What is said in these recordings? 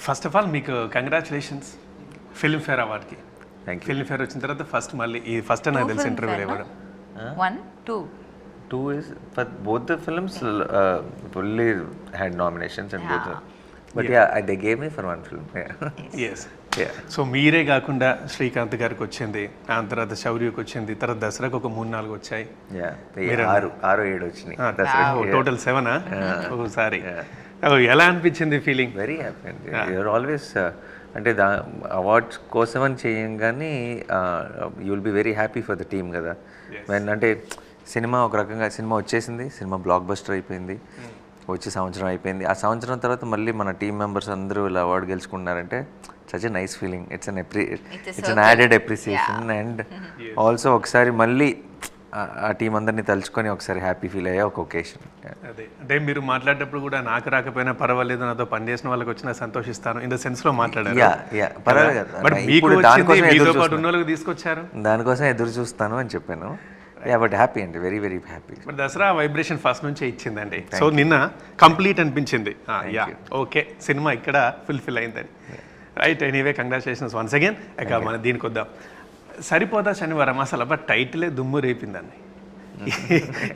First of all మీకు congratulations Filmfare అవార్డ్కి. Thank you. Filmfare వచ్చిన తర్వాత ఫస్ట్ మళ్ళీ ఈ ఫస్ట్ నాకు తెలిసి ఇంటర్వ్యూలు ఇవ్వడం. 1, 2. 2 is, but both the films fully had nominations and both. But yeah, they gave me for one film. Yeah. Yes. Yeah. So మీరే కాకుండా శ్రీకాంత్ గారికి వచ్చింది, ఆ తర్వాత శౌర్యకి వచ్చింది, తర్వాత దసరాకు ఒక 3-4 వచ్చాయి. Yeah. 6-7 వచ్చినాయి. టోటల్ 7 ఒకసారి ఎలా అనిపించింది ఫీలింగ్? వెరీ హ్యాపీ అండి. యూఆర్ ఆల్వేస్ అంటే అవార్డ్స్ కోసం అని చేయంగానే you will be very happy for the team కదా. అంటే సినిమా ఒక రకంగా సినిమా వచ్చేసింది, సినిమా బ్లాక్ బస్టర్ అయిపోయింది, వచ్చి సంవత్సరం అయిపోయింది. ఆ సంవత్సరం తర్వాత మళ్ళీ మన టీమ్ మెంబర్స్ అందరూ ఇలా అవార్డు గెలుచుకున్నారంటే such a nice feeling. It's an added appreciation. And also ఒకసారి మళ్ళీ ఆ టీం అందరినీ తలుచుకొని ఒకసారి హ్యాపీ ఫీల్ అయ్యే ఒక ఒకేషన్. అదే అంటే మీరు మాట్లాడేటప్పుడు కూడా నాకు రాకపోయినా పర్వాలేదు, నాతో పనిచేసిన వాళ్ళకి వచ్చినా సంతోషిస్తాను ఇన్ ద సెన్స్ లో మాట్లాడారు. పర్వాలేదు, బట్ మీకు వచ్చింది, మీతో పాటు ఉన్న వాళ్ళకి తీసుకొచ్చారు, దానికోసం ఎదురు చూస్తాను అని చెప్పాను. బట్ హ్యాపీ అండి, very very happy. But Dasara vibration first నుంచే ఇచ్చిందండి. సో నిన్న కంప్లీట్ అనిపించింది. ఓకే, సినిమా ఇక్కడ ఫుల్ఫిల్ అయిందని. Right, anyway congratulations once again. ఇక మన దీనికి వద్దాం. సరిపోదా శనివారం అసలు బట్ టైటిలే దుమ్ము రేపిందండి.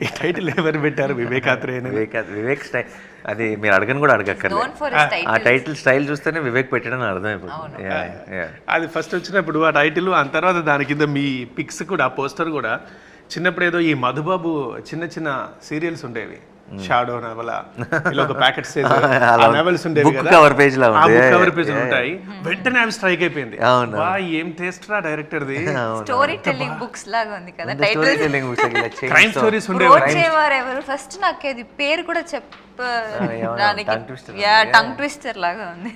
ఈ టైటిల్ ఎవరు పెట్టారు? వివేక్ స్టైల్. అది మీరు అడగని కూడా అడగక్కర్లేదు. ఆ టైటిల్ స్టైల్ చూస్తేనే వివేక్ పెట్టడం అర్థమైపోతుంది. అది ఫస్ట్ వచ్చినప్పుడు ఆ టైటిల్, ఆ తర్వాత దాని కింద మీ పిక్స్ కూడా, పోస్టర్ కూడా. చిన్నప్పుడు ఏదో ఈ మధుబాబు చిన్న చిన్న సీరియల్స్ ఉండేవి, షాడో నవల, ఇలా ఒక ప్యాకెట్ నవల్స్ ఉండేవి కదా, కవర్ పేజ్ లో కవర్ పేజ్ ఉంటాయి. వెంటనే అవి స్ట్రైక్ అయిపోయింది. ఏం టేస్ట్ రా director the. Story telling books లాగా ఉంది కదా టైటిల్. క్రైమ్ స్టోరీస్ ఉండేవి. ఎవరు ఫస్ట్ నాకు అది పేరు కూడా చెప్పడానికి టంగ్ ట్విస్టర్ లాగా ఉంది.